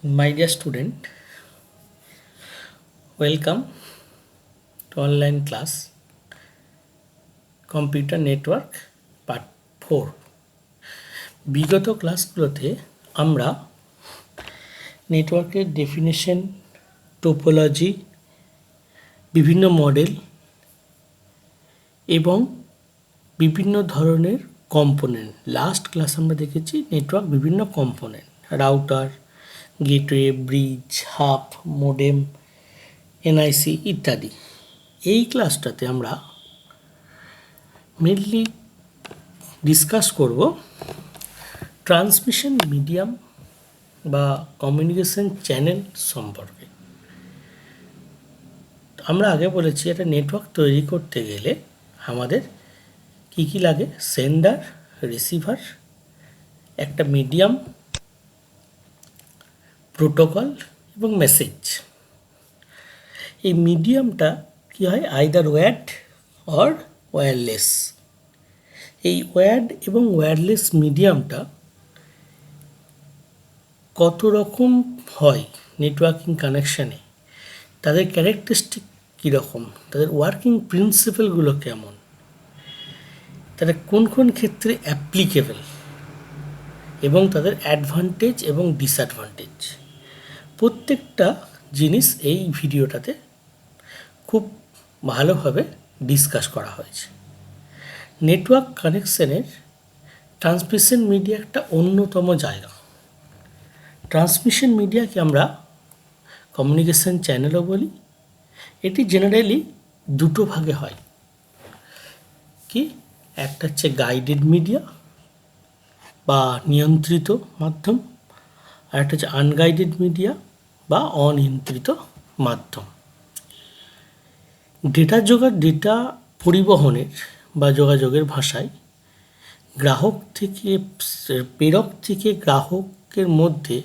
My dear student, welcome to online class Computer Network Part 4. বিগত ক্লাসগুলোতে আমরা নেটওয়ার্কের ডেফিনেশন, টোপোলজি, বিভিন্ন মডেল এবং বিভিন্ন ধরনের কম্পোনেন্ট, লাস্ট ক্লাস আমরা দেখেছি নেটওয়ার্ক বিভিন্ন component, router, gateway, bridge, hub, modem, NIC ইত্যাদি। এই ক্লাসটাতে আমরা মেনলি ডিসকাস করব ট্রান্সমিশন মিডিয়াম বা কমিউনিকেশন চ্যানেল সম্পর্কে। আমরা আগে বলেছি একটা নেটওয়ার্ক তৈরি করতে গেলে আমাদের কি কি লাগে? সেন্ডার, রিসিভার, একটা মিডিয়াম, প্রোটোকল এবং মেসেজ। এই মিডিয়ামটা কি হয়? Either wired or wireless. এই ওয়্যার্ড এবং ওয়্যারলেস মিডিয়ামটা কত রকম হয় নেটওয়ার্কিং কানেকশানে, তাদের ক্যারেক্টারিস্টিক কীরকম, তাদের ওয়ার্কিং প্রিন্সিপালগুলো কেমন, তারা কোন কোন ক্ষেত্রে অ্যাপ্লিকেবল এবং তাদের অ্যাডভান্টেজ এবং ডিসঅ্যাডভান্টেজ, প্রত্যেকটা জিনিস এই ভিডিওটাতে খুব ভালোভাবে ডিসকাস করা হয়েছে। নেটওয়ার্ক কানেকশানের ট্রান্সমিশন মিডিয়া একটা অন্যতম জায়গা। ট্রান্সমিশন মিডিয়াকে আমরা কমিউনিকেশন চ্যানেলও বলি। এটি জেনারেলি দুটো ভাগে হয়। কি? একটা হচ্ছে গাইডেড মিডিয়া বা নিয়ন্ত্রিত মাধ্যম, আর একটা হচ্ছে আনগাইডেড মিডিয়া বা অনিয়ন্ত্রিত মাধ্যম। ডেটা পরিবহনের বা যোগাযোগের ভাষায় প্রেরক থেকে গ্রাহকের মধ্যে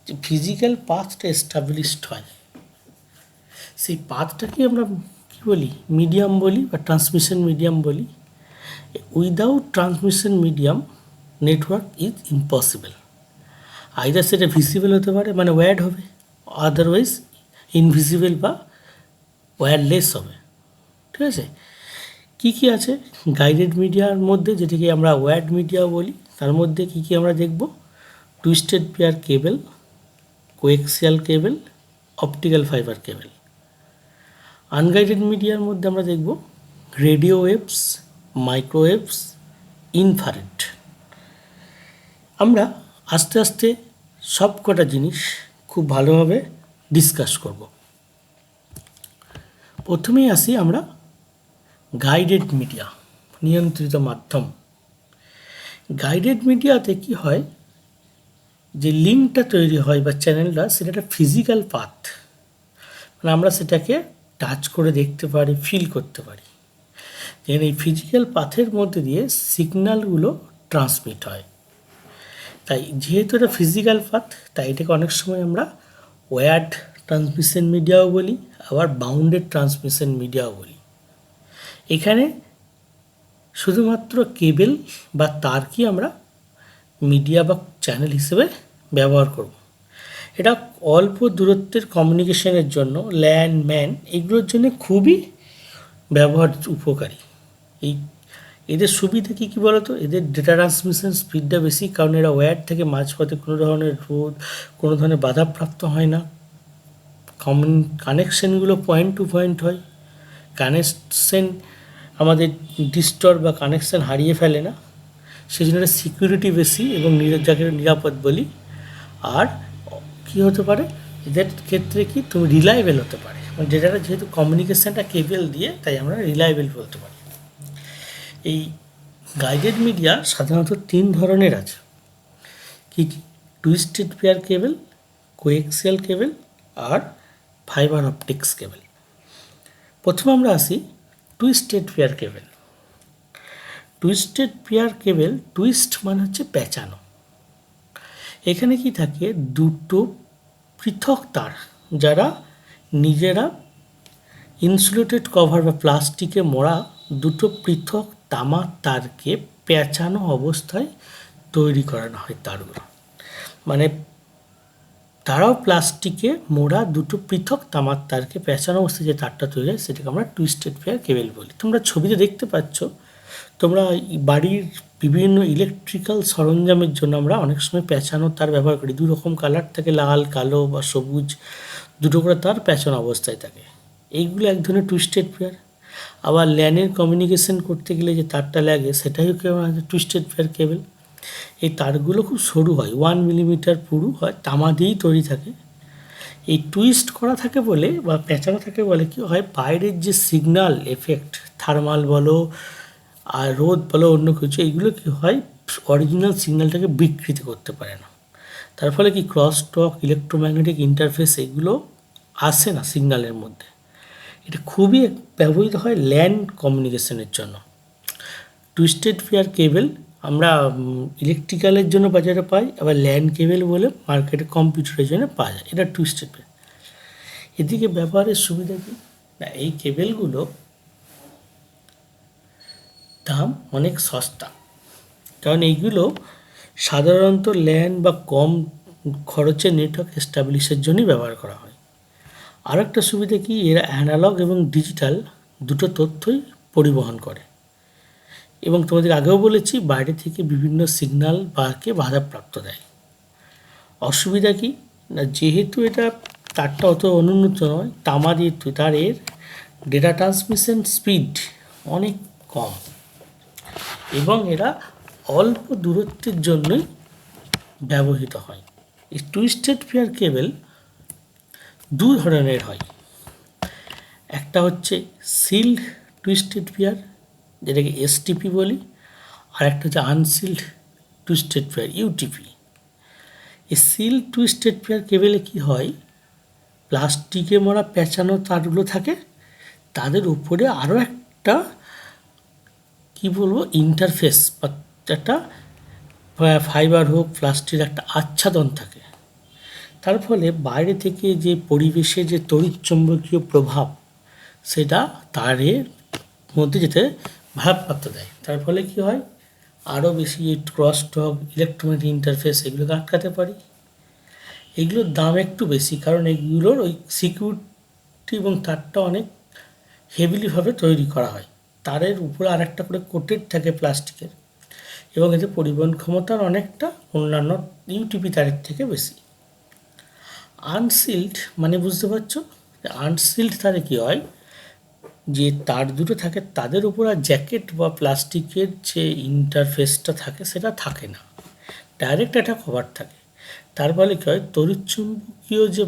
যে ফিজিক্যাল পাথটা এস্টাবলিশড হয়, সেই পাথটাকে আমরা কী বলি? মিডিয়াম বলি বা ট্রান্সমিশন মিডিয়াম বলি। Without transmission medium network is impossible. Either সেটা ভিজিবল হতে পারে, মানে ওয়্যার্ড হবে, আদারওয়াইজ ইনভিজিবল বা ওয়্যারলেস হবে। ঠিক আছে? কী কী আছে গাইডেড মিডিয়ার মধ্যে, যেটাকে আমরা ওয়্যার্ড মিডিয়া বলি? তার মধ্যে কী কী আমরা দেখব? টুইস্টেড পেয়ার কেবল, কোয়েক্সিয়াল কেবল, অপটিক্যাল ফাইবার কেবল। আনগাইডেড মিডিয়ার মধ্যে আমরা দেখব রেডিও ওয়েভস, মাইক্রোওয়েভস, ইনফ্রারেড। আমরা আস্তে আস্তে সব কটা জিনিস খুব ভালোভাবে ডিসকাস করব। প্রথমেই আসি আমরা গাইডেড মিডিয়া, নিয়ন্ত্রিত মাধ্যম। গাইডেড মিডিয়াতে কি হয়? যে লিঙ্কটা তৈরি হয় বা চ্যানেলটা, সেটা একটা ফিজিক্যাল পাথ, মানে আমরা সেটাকে টাচ করে দেখতে পারি, ফিল করতে পারি। যেন এই ফিজিক্যাল পাথের মধ্যে দিয়ে সিগন্যালগুলো ট্রান্সমিট হয়। তাই যেহেতু এটা ফিজিক্যাল পাথ, তাই এটাকে অনেক সময় আমরা ওয়্যার্ড ট্রান্সমিশন মিডিয়াও বলি, আবার বাউন্ডেড ট্রান্সমিশন মিডিয়াও বলি। এখানে শুধুমাত্র কেবল বা তারকে আমরা মিডিয়া বা চ্যানেল হিসেবে ব্যবহার করব। এটা অল্প দূরত্বের কমিউনিকেশনের জন্য, ল্যান্ড, ম্যান, এগুলোর জন্য খুবই ব্যবহার উপকারী। এদের সুবিধা কী বলতো? এদের ডেটা ট্রান্সমিশন স্পিডটা বেশি, কারণ এরা ওয়্যার্ড থেকে মাঝপথে কোনো ধরনের রোধ, কোনো ধরনের বাধাপ্রাপ্ত হয় না। কানেকশানগুলো পয়েন্ট টু পয়েন্ট হয়। কানেকশান আমাদের ডিস্টর্ব বা কানেকশান হারিয়ে ফেলে না, সেই জন্য সিকিউরিটি বেশি এবং যাকে নিরাপদ বলি। আর কী হতে পারে এদের ক্ষেত্রে? কি তুমি রিলায়েবল হতে পারে, মানে ডেটাটা যেহেতু কমিউনিকেশানটা কেবল দিয়ে, তাই আমরা রিলায়েবল বলতে পারি। এই গাইডেড মিডিয়া সাধারণত তিন ধরনের আছে। কি কি? টুইস্টেড পেয়ার কেবল, কোয়েক্সিয়াল কেবল আর ফাইবার অপটিক্স কেবল। প্রথমে আমরা আসি twisted pair cable. Twisted pair cable, twist মানে হচ্ছে পেঁচানো। এখানে কি থাকে? দুটো পৃথক তার, যারা নিজেরা ইনসুলেটেড কভার বা প্লাস্টিকে মোড়া দুটো পৃথক তামার তারকে পেঁচানো অবস্থায় তৈরি করানো হয় তারগুলো। মানে তারাও প্লাস্টিকে মোড়া দুটো পৃথক তামার তারকে পেঁচানো অবস্থায় যে তারটা তৈরি হয় সেটাকে আমরা টুইস্টেড পেয়ার কেবেল বলি। তোমরা ছবিতে দেখতে পাচ্ছ, তোমরা বাড়ির বিভিন্ন ইলেকট্রিক্যাল সরঞ্জামের জন্য আমরা অনেক সময় পেঁচানো তার ব্যবহার করি। দু রকম কালার থাকে, লাল কালো বা সবুজ, দুটো করে তার পেঁচানো অবস্থায় থাকে। এইগুলো এক ধরনের টুইস্টেড পেয়ার। আবার ল্যানের কমিউনিকেশন করতে গেলে যে তারটা লাগে সেটাই টুইস্টেড পেয়ার কেবেল। এই তারগুলো খুব সরু হয়, 1 মিলিমিটার পুরু হয়, তামা দিয়েই তৈরি থাকে। এই টুইস্ট করা থাকে বলে বা পেঁচানো থাকে বলে কি হয়, বাইরের যে সিগন্যাল এফেক্ট, থার্মাল বলো আর রোদ বলো অন্য কিছু, এইগুলো কি হয় অরিজিনাল সিগন্যালটাকে বিকৃত করতে পারে না। তার ফলে কি ক্রস টক, ইলেকট্রোম্যাগনেটিক ইন্টারফেস এগুলো আসে না সিগন্যালের মধ্যে। এটা খুবই ব্যবহৃত হয় ল্যান কমিউনিকেশনের জন্য। টুইস্টেড পেয়ার কেবেল আমরা ইলেকট্রিক্যালের জন্য বাজারে পাই, আবার ল্যান কেবেল বলে মার্কেটে কম্পিউটারের জন্য পাওয়া যায়। এটা টুইস্টেড পেয়ার। এদিকে ব্যবহারের সুবিধা কি না, এই কেবেলগুলো দাম অনেক সস্তা, কারণ এইগুলো সাধারণত ল্যান বা কম খরচের নেটওয়ার্ক এস্টাবলিশের জন্যই ব্যবহার করা হয়। আর একটা সুবিধা কি, এরা অ্যানালগ এবং ডিজিটাল দুটো তথ্যই পরিবহন করে, এবং তোমাদের আগেও বলেছি বাইরে থেকে বিভিন্ন সিগন্যাল বাকে বাধাপ্রাপ্ত দেয়। অসুবিধা কি না, যেহেতু এটা তারটা অত অনুন্নত নয়, তামা দিয়ে তারের ডেটা ট্রান্সমিশন স্পিড অনেক কম, এবং এরা অল্প দূরত্বের জন্যই ব্যবহৃত হয়। এই টুইস্টেড পেয়ার কেবেল দু ধরনের হয়। একটা হচ্ছে সিল্ড টুইস্টেড পেয়ার, যেটাকে এসটিপি বলি, আর একটা হচ্ছে আনসিল্ড টুইস্টেড পেয়ার, ইউটিপি। এই সিল্ড টুইস্টেড পেয়ার কেবেলে কি হয়, প্লাস্টিকে মোড়া পেঁচানো তারগুলো থাকে, তাদের উপরে আরও একটা কি বলবো ইন্টারফেস বা একটা ফাইবার হোক প্লাস্টিকের একটা আচ্ছাদন থাকে। তার ফলে বাইরে থেকে যে পরিবেশে যে তড়িৎচুম্বকীয় প্রভাব সেটা তারের মধ্যে যেতে ভারপ্রাপ্ত দেয়। তার ফলে কি হয়, আরও বেশি ক্রস টক, ইলেকট্রোম্যাগনেটিক ইন্টারফেস এগুলোকে আটকাতে পারি। এগুলোর দাম একটু বেশি, কারণ এগুলোর ওই সিকিউরিটি এবং তারটা অনেক হেভিলিভাবে তৈরি করা হয়। তারের উপরে আর একটা করে কোটেড থাকে প্লাস্টিকের, এবং এতে পরিবহন ক্ষমতার অনেকটা অন্যান্য ইউটিপি তারের থেকে বেশি। আনসিল্ড মানে বুঝতে পারছো, আনসিল্ড তারে কী হয়, যে তার দুটো থাকে তাদের উপর আর জ্যাকেট বা প্লাস্টিকের যে ইন্টারফেসটা থাকে সেটা থাকে না, ডাইরেক্ট একটা কভার থাকে। তার ফলে কী হয়, তড়িৎচুম্বকীয় যে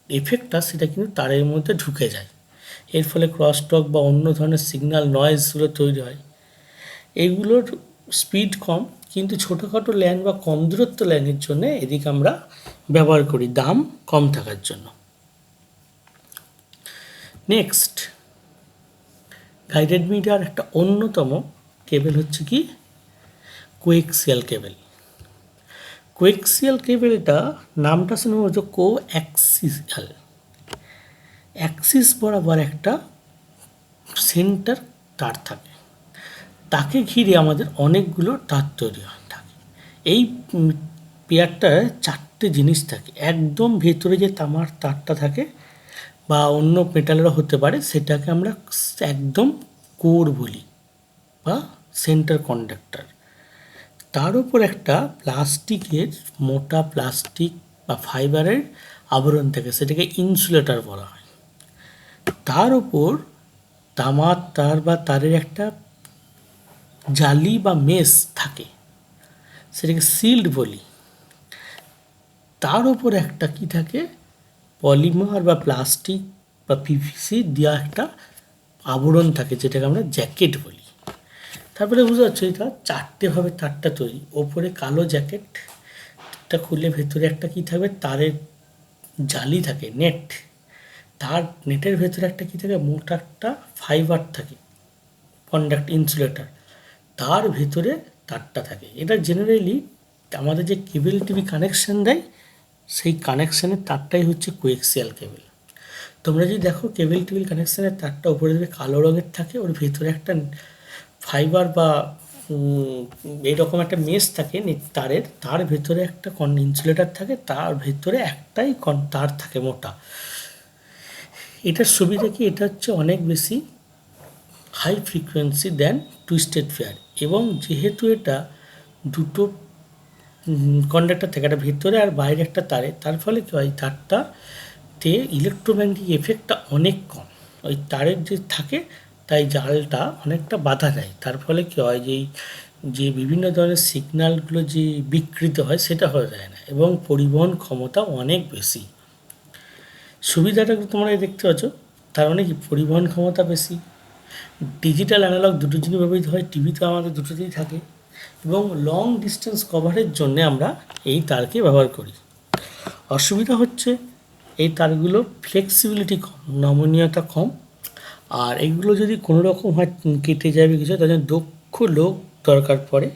এফেক্টটা সেটা কিন্তু তারের মধ্যে ঢুকে যায়। এর ফলে ক্রসটক বা অন্য ধরনের সিগন্যাল নয়েজগুলো তৈরি হয়। এইগুলোর স্পিড কম, কিন্তু ছোটোখাটো ল্যান বা কম দূরত্ব ল্যানের জন্য এদিকে আমরা ব্যবহার করি, দাম কম থাকার জন্য। নেক্সট, গাইডেড মিডিয়ার একটা অন্যতম কেবেল হচ্ছে কি কোয়েক্সিয়াল কেবেল। কোয়েক্সিয়াল কেবেলটা নামটা শুনে হচ্ছে কোঅ্যাক্সিয়াল, অ্যাক্সিস বরাবর একটা সেন্টার তার থাকে, তাকে ঘিরে আমাদের অনেকগুলো তার তৈরি থাকে। এই পেয়ারটায় চারটে জিনিস থাকে। একদম ভেতরে যে তামার তারটা থাকে বা অন্য মেটালেরও হতে পারে, সেটাকে আমরা একদম কোর বলি বা সেন্টার কন্ডাক্টর। তার উপর একটা প্লাস্টিকের মোটা প্লাস্টিক বা ফাইবারের আবরণ থাকে, সেটাকে ইনসুলেটর বলা হয়। তার উপর তামার তার বা তারের একটা জালি বা মেশ থাকে, সেটাকে সিল্ড বলি। তার উপর একটা কি থাকে, পলিমার বা প্লাস্টিক বা পিভিসি দেওয়া একটা আবরণ থাকে, যেটাকে আমরা জ্যাকেট বলি। তারপরে বুঝতে পারছো, এটা চারটেভাবে তারটা তৈরি। ওপরে কালো জ্যাকেটটা খুলে ভেতরে একটা কি থাকবে, তারের জালি থাকে, নেট। তার নেটের ভেতরে একটা কি থাকে, মোটা একটা ফাইবার থাকে, কন্ডাক্ট ইনসুলেটর। তার ভেতরে তারটা থাকে। এটা জেনারেলি আমাদের যে কেবল টিভি কানেকশান দেয়, সেই কানেকশানের তারটাই হচ্ছে কোয়েক্সিয়াল কেবল। তোমরা যদি দেখো কেবল টিভি কানেকশানের তারটা উপরে দেবে কালো রঙের থাকে, ওর ভেতরে একটা ফাইবার বা এইরকম একটা মেশ থাকে তারের, তার ভেতরে একটা ইনসুলেটর থাকে, তার ভেতরে একটাই তার থাকে মোটা। এটার সুবিধা কি, এটা হচ্ছে অনেক বেশি high frequency then twisted pair, এবং যেহেতু এটা দুটো কন্ডাক্টর থাকে, একটা ভেতরে আর বাইরে একটা তারে, তার ফলে কী হয়, তারটাতে ইলেকট্রোম্যাগনেটিক এফেক্টটা অনেক কম ওই তারের যে থাকে, তাই জালটা অনেকটা বাধা দেয়। তার ফলে কী হয়, যে বিভিন্ন ধরনের সিগন্যালগুলো যে বিকৃত হয় সেটা হয়ে যায় না, এবং পরিবহন ক্ষমতা অনেক বেশি। সুবিধাটা তোমরা দেখতে পাচ্ছ, তার মানে কি পরিবহন ক্ষমতা বেশি। ডিজিটাল অ্যানালগ দুটো জিনিস ব্যবহৃত হয়, টিভিতে আমাদের দুটোতেই থাকে, এবং লং ডিস্টেন্স কভারের জন্য আমরা এই তারকে ব্যবহার করি। অসুবিধা হচ্ছে এই তারগুলো ফ্লেক্সিবিলিটি কম, নমনীয়তা কম, আর এগুলো যদি কোনো রকম হয় কেটে যাবে কিছু, তার জন্য দক্ষ লোক দরকার পড়ে।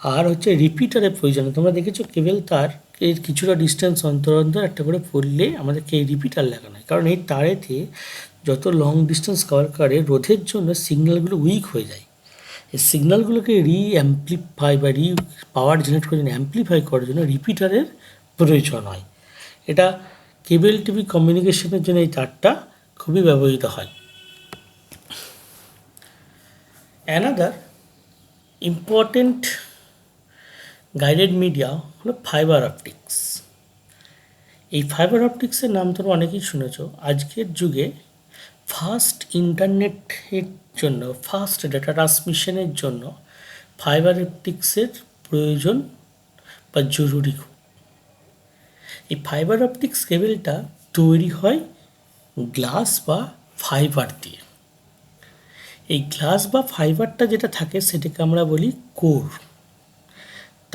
আর হচ্ছে রিপিটারের প্রয়োজন। তোমরা দেখেছো কেবল তার এর কিছুটা ডিস্টেন্স অন্তর অন্তর একটা করে পড়লে আমাদেরকে এই রিপিটার লাগানো হয়, কারণ এই তারেতে যত লং ডিস্টেন্স কভার করে রোধের জন্য সিগন্যালগুলো উইক হয়ে যায়। এই সিগন্যালগুলোকে অ্যাম্প্লিফাই বা পাওয়ার জেনারেট করার জন্য, অ্যাম্প্লিফাই করার জন্য রিপিটারের প্রয়োজন হয়। এটা কেবল টিভি কমিউনিকেশনের জন্য এই তারটা খুবই ব্যবহৃত হয়। অ্যানাদার ইম্পর্টেন্ট গাইডেড মিডিয়া হলো ফাইবার অপটিক্স। এই ফাইবার অপটিক্সের নাম তোমরা অনেকেই শুনেছ। আজকের যুগে ফাস্ট ইন্টারনেটের জন্য, ফাস্ট ডেটা ট্রান্সমিশনের জন্য ফাইবার অপটিক্সের প্রয়োজন বা জরুরি। এই ফাইবার অপটিক্স কেবেলটা তৈরি হয় গ্লাস বা ফাইবার দিয়ে। এই গ্লাস বা ফাইবারটা যেটা থাকে সেটাকে আমরা বলি কোর।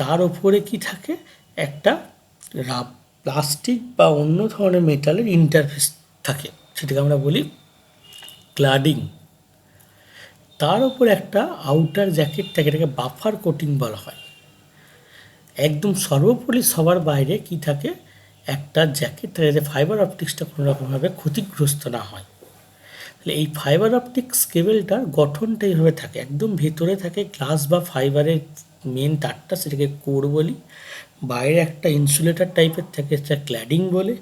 তার ওপরে কি থাকে, একটা প্লাস্টিক বা অন্য ধরনের মেটালের ইন্টারফেস থাকে, সেটাকে আমরা বলি ক্লাডিং। তার ওপর একটা আউটার জ্যাকেট থাকে, এটাকে বাফার কোটিং বলা হয়। একদম সর্বোপরি সবার বাইরে কি থাকে, একটা জ্যাকেট থাকে, যাতে ফাইবার অপটিক্সটা কোনো রকমভাবে ক্ষতিগ্রস্ত না হয়। তাহলে এই ফাইবার অপটিক্স কেবেলটার গঠনটা এইভাবে থাকে, একদম ভেতরে থাকে গ্লাস বা ফাইবারের মেন তারটা, সেটাকে কোর বলি। বাইরে একটা ইনসুলেটর টাইপের থাকে, সেটা ক্ল্যাডিং বলে।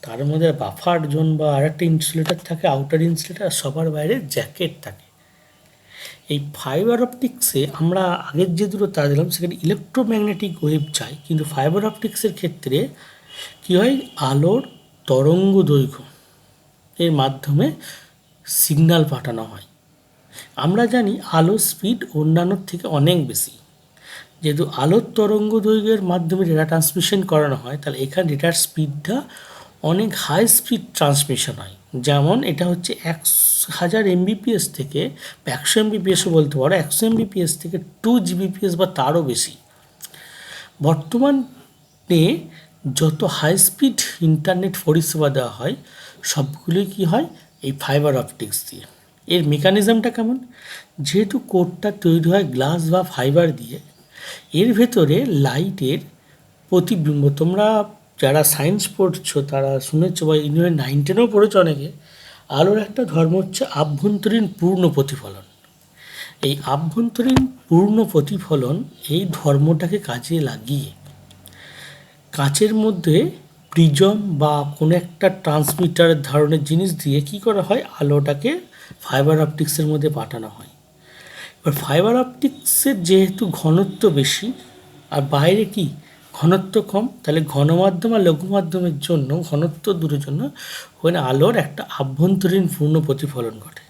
তার মধ্যে বাফার জোন বা আর একটা ইনসুলেটর থাকে, আউটার ইনসুলেটর, আর সবার বাইরে জ্যাকেট থাকে। এই ফাইবার অপটিক্সে আমরা আগের যে দুটো তার দিলাম সেখানে ইলেকট্রোম্যাগনেটিক ওয়েভ চাই, কিন্তু ফাইবার অপটিক্সের ক্ষেত্রে কী হয়, আলোর তরঙ্গ দৈর্ঘ্য এর মাধ্যমে সিগন্যাল পাঠানো হয়। আমরা জানি আলোর স্পিড অন্যান্যর থেকে অনেক বেশি। যেহেতু আলোর তরঙ্গ দৈর্ঘ্যের মাধ্যমে ডেটা ট্রান্সমিশন করানো হয়, তাহলে এখানে ডেটার স্পিডটা অনেক হাই স্পিড ট্রান্সমিশন হয়। যেমন এটা হচ্ছে 1000 MBPS থেকে 100 MBPSও বলতে পারো, 100 MBPS থেকে 2 GBPS বা তারও বেশি। বর্তমানে যত হাই স্পিড ইন্টারনেট পরিষেবা দেওয়া হয় সবগুলোই কী হয়, এই ফাইবার অপটিক্স দিয়ে। এর মেকানিজমটা কেমন, যেহেতু কোডটা তৈরি হয় গ্লাস বা ফাইবার দিয়ে, এর ভেতরে লাইটের প্রতিবিম্ব, তোমরা যারা সায়েন্স পড়ছো তারা শুনেছো বা ইউনিভার্সিটি 9, 10-এও পড়েছো অনেকে, আলোর একটা ধর্ম হচ্ছে আভ্যন্তরীণ পূর্ণ প্রতিফলন। এই আভ্যন্তরীণ পূর্ণ প্রতিফলন এই ধর্মটাকে কাজে লাগিয়ে কাঁচের মধ্যে প্রিজম বা কোনো একটা ট্রান্সমিটার ধরনের জিনিস দিয়ে কী করা হয়, আলোটাকে ফাইবার অপটিক্সের মধ্যে পাঠানো হয়। এবার ফাইবার অপটিক্সের যেহেতু ঘনত্ব বেশি আর বাইরে কি ঘনত্ব কম, তাহলে ঘনমাধ্যম আর লঘু মাধ্যমের জন্য ঘনত্ব দূরের জন্য ওখানে আলোর একটা আভ্যন্তরীণ পূর্ণ প্রতিফলন ঘটে।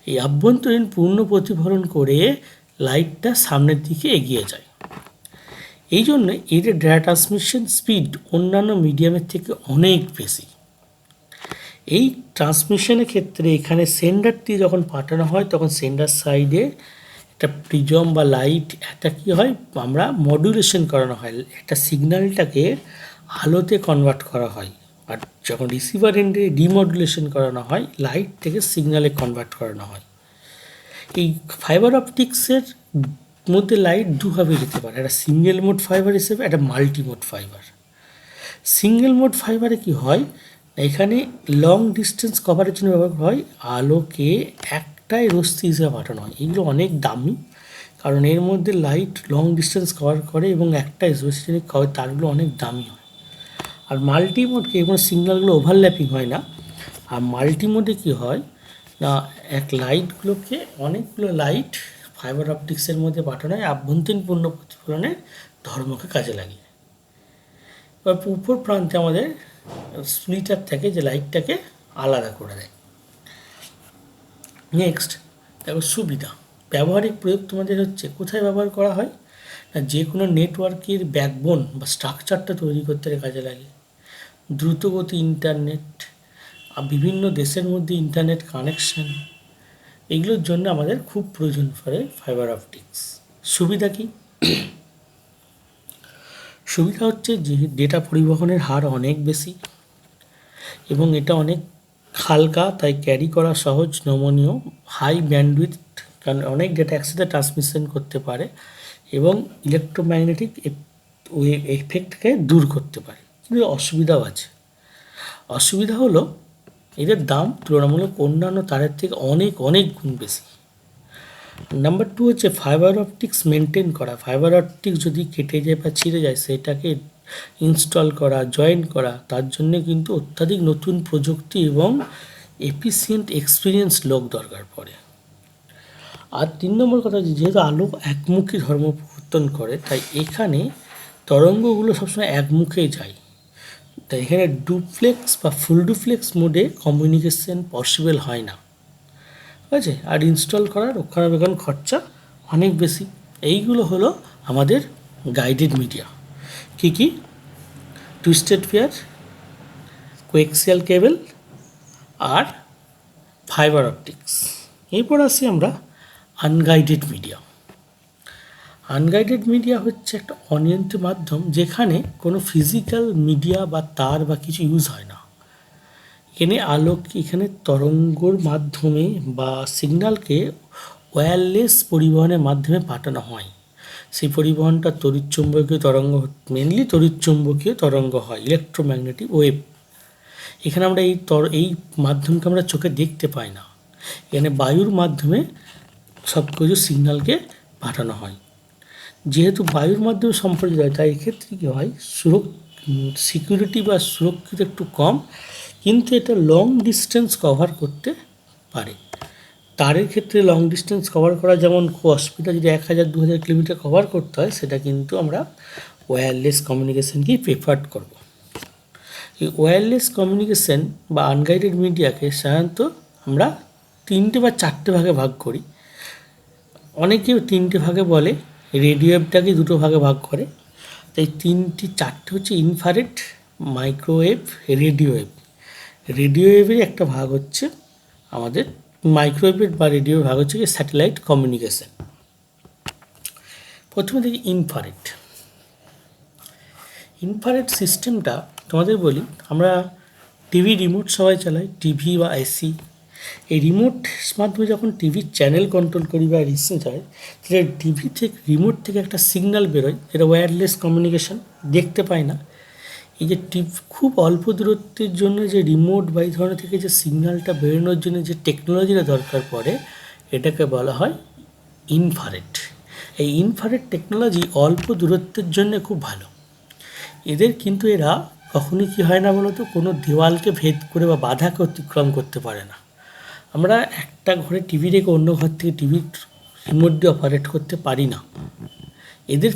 এই আভ্যন্তরীণ পূর্ণ প্রতিফলন করে লাইটটা সামনের দিকে এগিয়ে যায়। এই জন্য এর ডেটা ট্রান্সমিশন স্পিড অন্যান্য মিডিয়ামের থেকে অনেক বেশি। এই ট্রান্সমিশনের ক্ষেত্রে এখানে সেন্ডারটি যখন পাঠানো হয় তখন সেন্ডার সাইডে একটা প্রিজম বা লাইট একটা কী হয়, আমরা মডুলেশন করানো হয়, একটা সিগন্যালটাকে আলোতে কনভার্ট করা হয়। আর যখন রিসিভার এন্ডে ডিমডুলেশন করানো হয়, লাইট থেকে সিগন্যালে কনভার্ট করানো হয়। এই ফাইবার অপটিক্সের মধ্যে লাইট দুভাবে যেতে পারে, একটা সিঙ্গেল মোড ফাইবার হিসেবে, একটা multi mode fiber. Single mode ফাইবারে কি হয়, এখানে লং ডিস্টেন্স কভারের জন্য ব্যবহার হয়, আলোকে একটাই রশ্মি হিসেবে পাঠানো হয়। এগুলো অনেক দামি, কারণ এর মধ্যে লাইট লং ডিস্টেন্স কভার করে এবং একটা স্পেশালি তারগুলো অনেক দামি হয়। আর মাল্টি মোড কি কোনো সিগন্যালগুলো ওভারল্যাপিং হয় না। আর মাল্টি মোডে কী হয় না, এক লাইটগুলোকে অনেকগুলো লাইট ফাইবার অপটিক্সের মধ্যে পাঠানো হয় আভ্যন্তরীণ পূর্ণ প্রতিফলনের ধর্মকে কাজে লাগিয়ে। এবার উপর প্রান্তে আমাদের স্প্লিটার থাকে যে লাইটটাকে আলাদা করে দেয়। নেক্সট দেখো সুবিধা, ব্যবহারিক প্রয়োগ তোমাদের হচ্ছে কোথায় ব্যবহার করা হয় না, যে কোনো নেটওয়ার্কের ব্যাকবোন বা স্ট্রাকচারটা তৈরি করতে কাজে লাগে। দ্রুতগতি ইন্টারনেট, বিভিন্ন দেশের মধ্যে ইন্টারনেট কানেকশান, এগুলোর জন্য আমাদের খুব প্রয়োজন পড়ে ফাইবার অপটিক্স। সুবিধা কি? সুবিধা হচ্ছে যে ডেটা পরিবহনের হার অনেক বেশি এবং এটা অনেক হালকা, তাই ক্যারি করা সহজ, নমনীয়, হাই ব্যান্ডউইথ, কারণ অনেক ডেটা একসাথে ট্রান্সমিশন করতে পারে এবং ইলেকট্রোম্যাগনেটিক এফেক্টকে দূর করতে পারে। কিন্তু অসুবিধাও আছে। অসুবিধা হলো এদের দাম তুলনামূলক অন্যান্য তারের থেকে অনেক অনেক গুণ বেশি। নাম্বার 2 হচ্ছে ফাইবার অপটিক্স মেনটেন করা। ফাইবার অপটিক্স যদি কেটে যায় বা ছিঁড়ে যায় সেটাকে ইনস্টল করা, জয়েন করা, তার জন্যে কিন্তু অত্যাধিক নতুন প্রযুক্তি এবং এফিসিয়েন্ট এক্সপিরিয়েন্স লোক দরকার পড়ে। আর 3 নম্বর কথা, যেহেতু আলো একমুখী ধর্ম পরিবর্তন করে, তাই এখানে তরঙ্গগুলো সবসময় একমুখে যায়। তাই এখানে ডুপ্লেক্স বা ফুল ডুপ্লেক্স মোডে কমিউনিকেশন পসিবল হয় না, ঠিক আছে। আর ইনস্টল করা, রক্ষণাবেক্ষণ খরচা অনেক বেশি। এইগুলো হলো আমাদের গাইডেড মিডিয়া। কী কী? টুইস্টেড পেয়ার, কোয়েক্সিয়াল কেবল আর ফাইবার অপটিক্স। এরপর আসি আমরা আনগাইডেড মিডিয়া। আনগাইডেড মিডিয়া হচ্ছে একটা অনিয়ন্ত্রিত মাধ্যম যেখানে কোনো ফিজিক্যাল মিডিয়া বা তার বা কিছু ইউজ হয় না। এখানে তরঙ্গর মাধ্যমে বা সিগন্যালকে ওয়্যারলেস পরিবহনের মাধ্যমে পাঠানো হয়। সেই পরিবহনটা তড়িৎচুম্বকীয় তরঙ্গ, মেনলি তড়িৎচুম্বকীয় তরঙ্গ হয়, ইলেকট্রোম্যাগনেটিক ওয়েভ। এখানে আমরা এই মাধ্যমকে আমরা চোখে দেখতে পাই না। এখানে বায়ুর মাধ্যমে সব কিছু সিগন্যালকে পাঠানো হয়। যেহেতু বায়ুর মাধ্যমে সম্প্রচারিত হয়, তাই এক্ষেত্রে কী হয়, সিকিউরিটি বা সুরক্ষিত একটু কম, কিন্তু এটা লং ডিস্টেন্স কভার করতে পারে। তারের ক্ষেত্রে লং ডিস্টেন্স কভার করা যেমন খুব অসুবিধা, যদি 1000-2000 কিলোমিটার কভার করতে হয়, সেটা কিন্তু আমরা ওয়্যারলেস কমিউনিকেশনকেই প্রেফার করব। এই ওয়্যারলেস কমিউনিকেশন বা আনগাইডেড মিডিয়াকে সাধারণত আমরা 3টে বা 4টে ভাগে ভাগ করি। অনেকে 3টে ভাগে বলে, রেডিও ওয়েভটাকে 2টো ভাগে ভাগ করে। তাই 4টে হচ্ছে infrared, microwave, radio wave. Radio ওয়েভের একটা ভাগ হচ্ছে আমাদের মাইক্রোওয়েভের বা রেডিওর ভাগ হচ্ছে কি স্যাটেলাইট কমিউনিকেশন। প্রথমে দেখি ইনফ্রারেড। ইনফ্রারেড সিস্টেমটা তোমাদের বলি, আমরা টিভি রিমোট সবাই চালাই, টিভি বা এসি। এই রিমোট মাধ্যমে যখন টিভির চ্যানেল কন্ট্রোল করি বা রিসিভ হয়, সেটা টিভি থেকে রিমোট থেকে একটা সিগন্যাল বেরোয়, এটা ওয়্যারলেস কমিউনিকেশন, দেখতে পায় না। এই যে খুব অল্প দূরত্বের জন্য যে রিমোট বা এই ধরনের থেকে যে সিগন্যালটা বেরোনোর জন্য যে টেকনোলজিটা দরকার পড়ে, এটাকে বলা হয় ইনফ্রারেড। এই ইনফ্রারেড টেকনোলজি অল্প দূরত্বের জন্য খুব ভালো। কিন্তু এরা কখনোই কী হয় না বলো তো, কোনো দেওয়ালকে ভেদ করে বা বাধাকে অতিক্রম করতে পারে না। আমরা একটা ঘরে টিভি রেখে অন্য ঘর থেকে টিভির রিমোট দিয়ে অপারেট করতে পারি না। এদের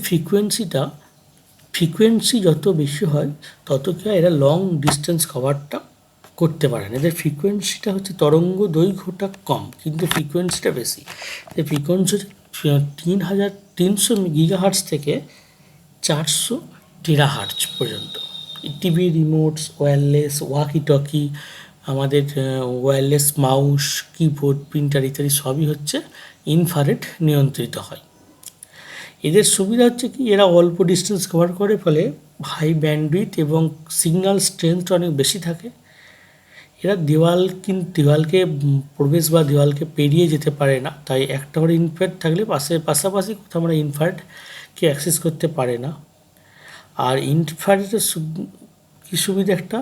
ফ্রিকোয়েন্সি যত বেশি হয় তত কি হয়, এরা লং ডিস্টেন্স কভারটা করতে পারে না। এদের ফ্রিকোয়েন্সিটা হচ্ছে তরঙ্গ দৈর্ঘ্যটা কম কিন্তু ফ্রিকোয়েন্সিটা বেশি। এই ফ্রিকোয়েন্সি 3300 গিগাহার্টজ থেকে 400 টেরাহার্টজ পর্যন্ত। TV remorse, wireless walkie talkie, আমাদের ওয়্যারলেস মাউস, কিবোর্ড, প্রিন্টার ইত্যাদি সবই হচ্ছে ইনফ্রারেড নিয়ন্ত্রিত হয়। এদের সুবিধা হচ্ছে কি, এরা অল্প ডিস্টেন্স কভার করে, ফলে হাই ব্যান্ডউইথ এবং সিগন্যাল স্ট্রেংথটা অনেক বেশি থাকে। এরা দেওয়ালকে প্রবেশ বা দেওয়ালকে পেরিয়ে যেতে পারে না, তাই একটা করে ইনফ্রারেড থাকলে পাশাপাশি কোথাও আমরা ইনফ্রারেডকে অ্যাক্সেস করতে পারে না। আর ইনফ্রারেডের কী সুবিধা, একটা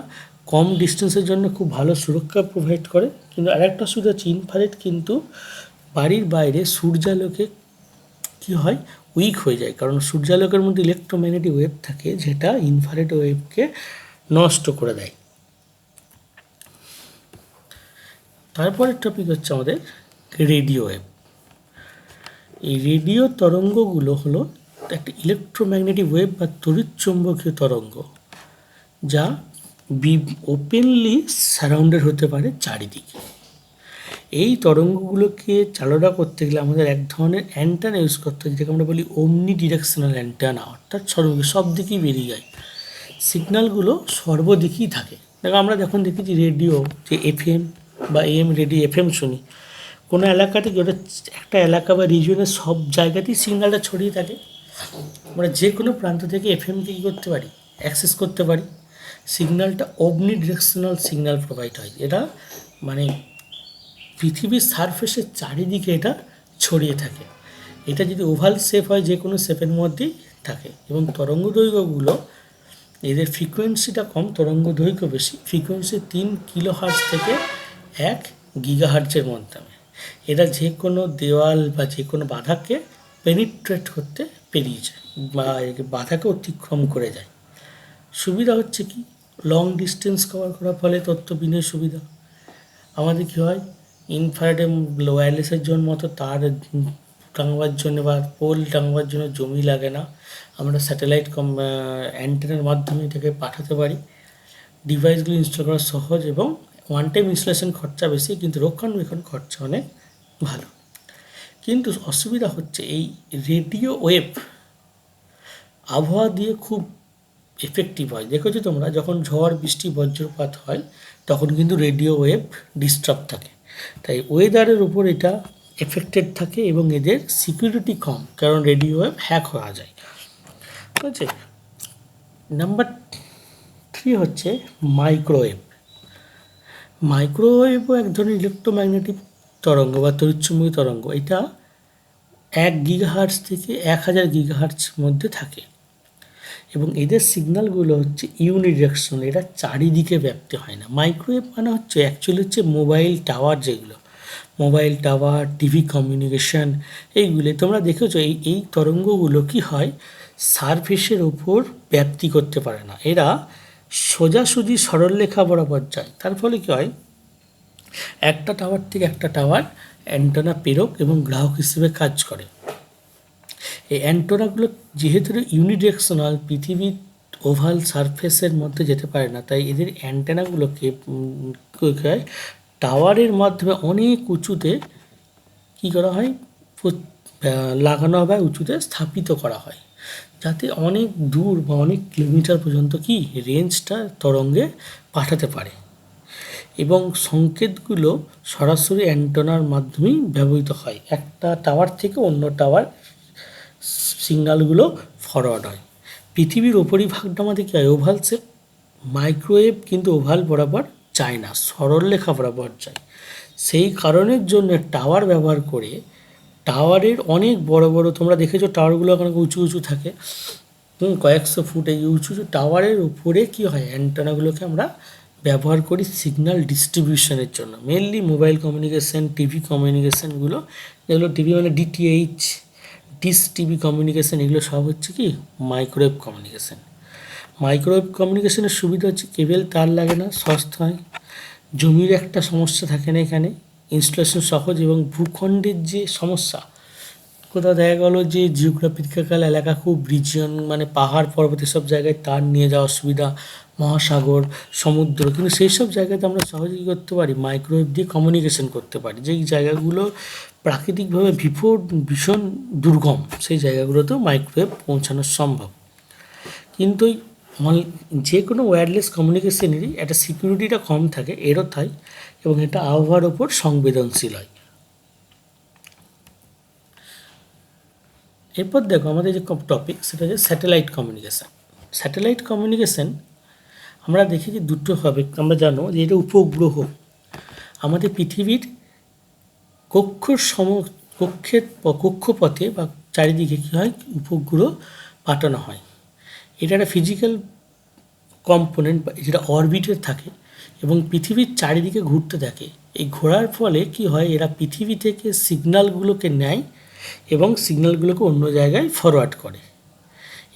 কম ডিস্টেন্সের জন্য খুব ভালো সুরক্ষা প্রোভাইড করে। কিন্তু আরেকটা সুবিধা হচ্ছে ইনফ্রারেড কিন্তু বাড়ির বাইরে সূর্যালোকে কী হয়, উইক হয়ে যায়, কারণ সূর্যালোকের মধ্যে ইলেকট্রোম্যাগনেটিক ওয়েভ থাকে যেটা ইনফ্রারেড ওয়েভকে নষ্ট করে দেয়। তারপরের টপিক হচ্ছে আমাদের রেডিও ওয়েভ। এই রেডিও তরঙ্গগুলো হলো একটা ইলেকট্রোম্যাগনেটিক ওয়েভ বা তড়িৎচুম্বকীয় তরঙ্গ, যা ওপেনলি সারাউন্ডেড হতে পারে চারিদিকে। এই তরঙ্গগুলোকে চালনা করতে গেলে আমাদের এক ধরনের অ্যান্টেনা ইউজ করতে হয়, যেটাকে আমরা বলি ওমনি ডিরেকশনাল অ্যান্টেনা, অর্থাৎ সব দিকেই বেরিয়ে যায়, সিগন্যালগুলো সর্বদিকেই থাকে। দেখো আমরা যখন দেখেছি রেডিও, যে এফএম বা এম রেডিও এফএম শুনি, কোনো এলাকা থেকে ওটা একটা এলাকা বা রিজিয়নের সব জায়গাতেই সিগন্যালটা ছড়িয়ে থাকে। আমরা যে কোনো প্রান্ত থেকে এফএমকে কী করতে পারি, অ্যাক্সেস করতে পারি। সিগন্যালটা ওমনি ডিরেকশনাল সিগন্যাল প্রোভাইড হয়, এটা মানে পৃথিবীর সারফেসের চারিদিকে এটা ছড়িয়ে থাকে। এটা যদি ওভাল শেপ হয়, যে কোনো শেপের মধ্যেই থাকে, এবং তরঙ্গ দৈর্ঘ্যগুলো এদের ফ্রিকোয়েন্সিটা কম, তরঙ্গ দৈর্ঘ্য বেশি। ফ্রিকোয়েন্সি 3 কিলোহার্টজ থেকে 1 গিগাহার্টজের মধ্যে। এরা যে কোনো দেওয়াল বা যে কোনো বাধাকে পেনিট্রেট করতে পেরিয়ে যায় বা বাধাকে অতিক্রম করে যায়। সুবিধা হচ্ছে কি, লং ডিস্টেন্স কভার করার ফলে তথ্য বিনিময় সুবিধা। আমাদের কী হয়, ইনফ্রারেড ওয়্যারলেসের জন্য মতো তার টাঙাবার জন্য বা পোল টাঙাবার জন্য জমি লাগে না। আমরা স্যাটেলাইট অ্যান্টেনার মাধ্যমে এটাকে পাঠাতে পারি। ডিভাইসগুলো ইনস্টল করা সহজ এবং ওয়ান টাইম ইনস্টলেশন খরচা বেশি, কিন্তু রক্ষণাবেক্ষণ খরচা অনেক ভালো। কিন্তু অসুবিধা হচ্ছে এই রেডিও ওয়েভ আবহাওয়া দিয়ে খুব এফেক্টিভ হয়। দেখেছো তোমরা, যখন ঝড় বৃষ্টি বজ্রপাত হয় তখন কিন্তু রেডিও ওয়েভ ডিস্টার্ব থাকে, তাই ওয়েদারের উপর এটা এফেক্টেড থাকে এবং এদের সিকিউরিটি কম, কারণ রেডিও ওয়েভ হ্যাক হওয়া যায়। ঠিক আছে। নাম্বার 3 হচ্ছে মাইক্রোওয়েভ। মাইক্রোওয়েভও এক ধরনের ইলেকট্রোম্যাগনেটিক তরঙ্গ বা তড়িৎচুম্বকীয় তরঙ্গ। এটা 1 গিগাহার্টজ থেকে 1000 গিগাহার্টজ মধ্যে থাকে, এবং এদের সিগন্যালগুলো হচ্ছে ইউনিডিরেকশনাল, এটা চারিদিকে ব্যাপ্তি হয় না। মাইক্রোওয়েভ মানে হচ্ছে অ্যাকচুয়ালি হচ্ছে মোবাইল টাওয়ার, যেগুলো মোবাইল টাওয়ার, টিভি কমিউনিকেশন, এইগুলো তোমরা দেখেছো। এই তরঙ্গগুলো কি হয়, সারফেসের ওপর ব্যাপ্তি করতে পারে না, এরা সোজাসুজি সরলরেখা বরাবর যায়। তার ফলে কী হয়, একটা টাওয়ার থেকে একটা টাওয়ার অ্যান্টেনা প্রেরক এবং গ্রাহক হিসেবে কাজ করে। এই অ্যান্টেনাগুলো যেহেতু ইউনিডিরেকশনাল, পৃথিবীর ওভাল সারফেসের মধ্যে যেতে পারে না, তাই এদের অ্যান্টেনাগুলোকে টাওয়ারের মাধ্যমে অনেক উঁচুতে কী করা হয়, লাগানো হয়, উঁচুতে স্থাপিত করা হয়, যাতে অনেক দূর বা অনেক কিলোমিটার পর্যন্ত কি রেঞ্জটা তরঙ্গে পাঠাতে পারে, এবং সংকেতগুলো সরাসরি অ্যান্টেনার মাধ্যমেই ব্যবহৃত হয়। একটা টাওয়ার থেকে অন্য টাওয়ার সিগন্যালগুলো ফরওয়ার্ড হয়। পৃথিবীর উপরিভাগটা আমাদের কী হয়, ওভাল শেপ। মাইক্রোওয়েভ কিন্তু ওভাল বরাবর যায় না, সরলরেখা বরাবর যায়। সেই কারণের জন্য টাওয়ার ব্যবহার করে, টাওয়ারের অনেক বড় বড়, তোমরা দেখেছো টাওয়ারগুলো অনেক উঁচু উঁচু থাকে, কয়েকশো ফুট। এই উঁচু উঁচু টাওয়ারের উপরে কী হয়, অ্যান্টেনাগুলোকে আমরা ব্যবহার করি সিগন্যাল ডিস্ট্রিবিউশনের জন্য। মেনলি মোবাইল কমিউনিকেশান, টিভি কমিউনিকেশানগুলো, যেগুলো টিভি মানে ডিটিএইচ, ডিস টিভি কমিউনিকেশান, এগুলো সব হচ্ছে কি মাইক্রোওয়েভ কমিউনিকেশান। মাইক্রোওয়েভ কমিউনিকেশানের সুবিধা হচ্ছে কেবল তার লাগে না, সস্তা হয়, জমির একটা সমস্যা থাকে না এখানে, ইনস্টলেশন সহজ, এবং ভূখণ্ডের যে সমস্যা, কোথাও দেখা গেলো যে জিওগ্রাফিক্যাল এলাকা খুব রিজিয়ন, মানে পাহাড় পর্বত, সব জায়গায় তার নিয়ে যাওয়া অসুবিধা, মহাসাগর, সমুদ্র, কিন্তু সেই সব জায়গাতে আমরা সহজেই করতে পারি, মাইক্রোওয়েভ দিয়ে কমিউনিকেশন করতে পারি। যেই জায়গাগুলো প্রাকৃতিকভাবে ভীষণ দুর্গম, সেই জায়গাগুলোতেও মাইক্রোওয়েভ পৌঁছানো সম্ভব। কিন্তু যে কোনো ওয়্যারলেস কমিউনিকেশনেরই একটা সিকিউরিটিটা কম থাকে, এরও তাই, এবং এটা আবহাওয়ার ওপর সংবেদনশীল হয়। এরপর দেখো আমাদের যে টপিক, সেটা হচ্ছে স্যাটেলাইট কমিউনিকেশান। স্যাটেলাইট কমিউনিকেশান আমরা দেখেছি দুটো হবে, আমরা জানো যে এটা উপগ্রহ। আমাদের পৃথিবীর কক্ষপথে বা চারিদিকে কী হয়, উপগ্রহ পাঠানো হয়। এটা একটা ফিজিক্যাল কম্পোনেন্ট, যেটা অরবিটে থাকে এবং পৃথিবীর চারিদিকে ঘুরতে থাকে। এই ঘোরার ফলে কি হয়, এরা পৃথিবী থেকে সিগন্যালগুলোকে নেয় এবং সিগন্যালগুলোকে অন্য জায়গায় ফরওয়ার্ড করে।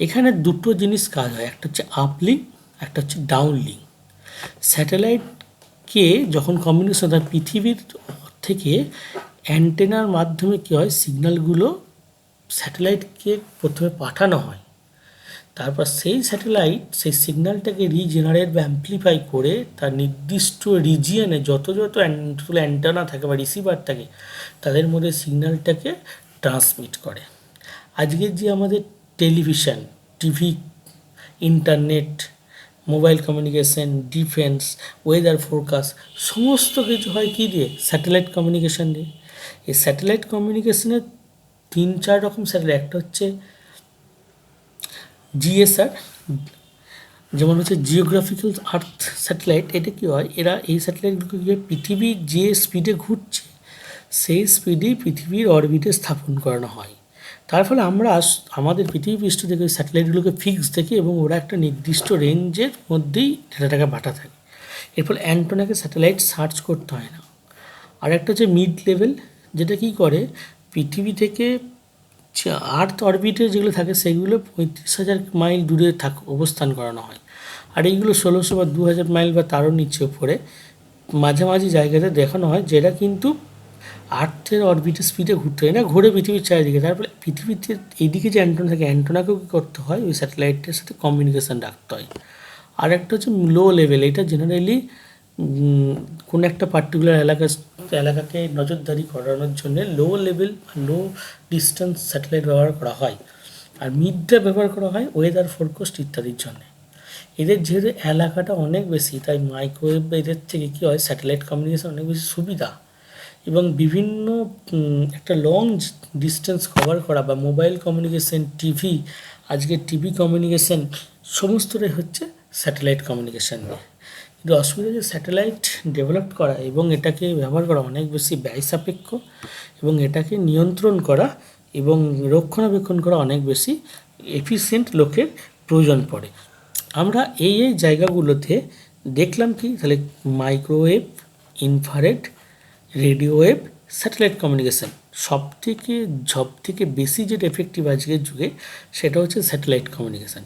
এখানে দুটো জিনিস কাজ হয়, একটা হচ্ছে আপলিঙ্ক, একটা হচ্ছে ডাউনলিঙ্ক। স্যাটেলাইটকে যখন কমিউনিকেশন হয় পৃথিবীর থেকে অ্যান্টেনার মাধ্যমে কী হয়, সিগন্যালগুলো স্যাটেলাইটকে প্রথমে পাঠানো হয়, তারপর সেই স্যাটেলাইট সেই সিগন্যালটাকে রিজেনারেট বা অ্যাম্প্লিফাই করে তার নির্দিষ্ট রিজিয়নে যত অ্যান্টেনা থাকে বা রিসিভার থাকে তাদের মধ্যে সিগন্যালটাকে ট্রান্সমিট করে। আজকের যে আমাদের television, TV, internet, mobile communication, defence, weather forecast সমস্ত কিছু হয় কী দিয়ে? স্যাটেলাইট কমিউনিকেশন দিয়ে। এই স্যাটেলাইট কমিউনিকেশনের 3-4 রকম স্যাটেলাইট। একটা হচ্ছে জিএসআর, যেমন হচ্ছে জিওগ্রাফিক্যাল আর্থ স্যাটেলাইট। এটা কী হয়, এই স্যাটেলাইটগুলোকে গিয়ে পৃথিবী যে স্পিডে ঘুরছে সেই স্পিডেই পৃথিবীর অরবিটে স্থাপন করানো হয়। তার ফলে আমরা আমাদের পৃথিবী পৃষ্ঠ থেকে ওই স্যাটেলাইটগুলোকে ফিক্স দেখি এবং ওরা একটা নির্দিষ্ট রেঞ্জের মধ্যেই ডেটাটাকে পাঠা থাকে। এর ফলে অ্যান্টেনাকে স্যাটেলাইট সার্চ করতে হয় না। আর একটা হচ্ছে মিড লেভেল, যেটা কী করে, পৃথিবী থেকে আর্থ অরবিটে যেগুলো থাকে সেগুলো 35,000 মাইল দূরে অবস্থান করানো হয়। আর এইগুলো 1600 বা 2000 মাইল বা তারও নিচে উপরে মাঝামাঝি জায়গাতে দেখানো হয়, যেটা কিন্তু আর্থের অরবিটের স্পিডে ঘুরতে হয় না, ঘুরে পৃথিবীর চারিদিকে। তারপরে পৃথিবীতে এইদিকে যে অ্যান্টেনা থাকে, অ্যান্টেনাকেও কী করতে হয়, ওই স্যাটেলাইটের সাথে কমিউনিকেশান রাখতে হয়। আর একটা হচ্ছে লো লেভেল, এটা জেনারেলি কোনো একটা পার্টিকুলার এলাকাকে নজরদারি করানোর জন্য লো লেভেল, লো ডিস্টেন্স স্যাটেলাইট ব্যবহার করা হয়। আর মিডটা ব্যবহার করা হয় ওয়েদার ফোরকাস্ট ইত্যাদির জন্য। এদের যেহেতু এলাকাটা অনেক বেশি, তাই মাইক্রোওয়েভ বা এদের থেকে কী হয়, স্যাটেলাইট কমিউনিকেশন অনেক বেশি সুবিধা। এবং বিভিন্ন একটা লং ডিস্টেন্স কভার করা বা মোবাইল কমিউনিকেশন, টিভি, আজকে টিভি কমিউনিকেশন সমস্তটাই হচ্ছে স্যাটেলাইট কমিউনিকেশন নিয়ে। কিন্তু অসুবিধা যে স্যাটেলাইট ডেভেলপ করা এবং এটাকে ব্যবহার করা অনেক বেশি ব্যয় সাপেক্ষ, এবং এটাকে নিয়ন্ত্রণ করা এবং রক্ষণাবেক্ষণ করা অনেক বেশি এফিসিয়েন্ট লোকের প্রয়োজন পড়ে। আমরা এই জায়গাগুলোতে দেখলাম কি, তাহলে microwave, infrared, radio wave, satellite communication সবথেকে বেশি যেটা এফেক্টিভ আজকের যুগে সেটা হচ্ছে স্যাটেলাইট কমিউনিকেশান।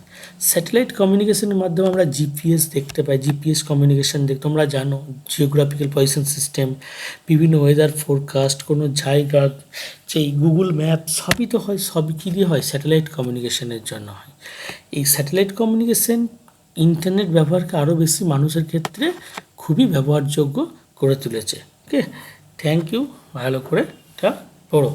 স্যাটেলাইট কমিউনিকেশানের মাধ্যমে আমরা জিপিএস দেখতে পাই, জিপিএস কমিউনিকেশান তোমরা জানো, জিওগ্রাফিক্যাল পজিশন সিস্টেম, বিভিন্ন ওয়েদার ফোরকাস্ট, কোনো জায়গা, সেই গুগল ম্যাপ সবই তো হয়, সবই কী দিয়ে হয়, স্যাটেলাইট কমিউনিকেশানের জন্য হয়। এই স্যাটেলাইট কমিউনিকেশান ইন্টারনেট ব্যবহারকে আরও বেশি মানুষের ক্ষেত্রে খুবই ব্যবহারযোগ্য করে তুলেছে। ওকে, থ্যাংক ইউ, ভালো করে এটা পড়ো।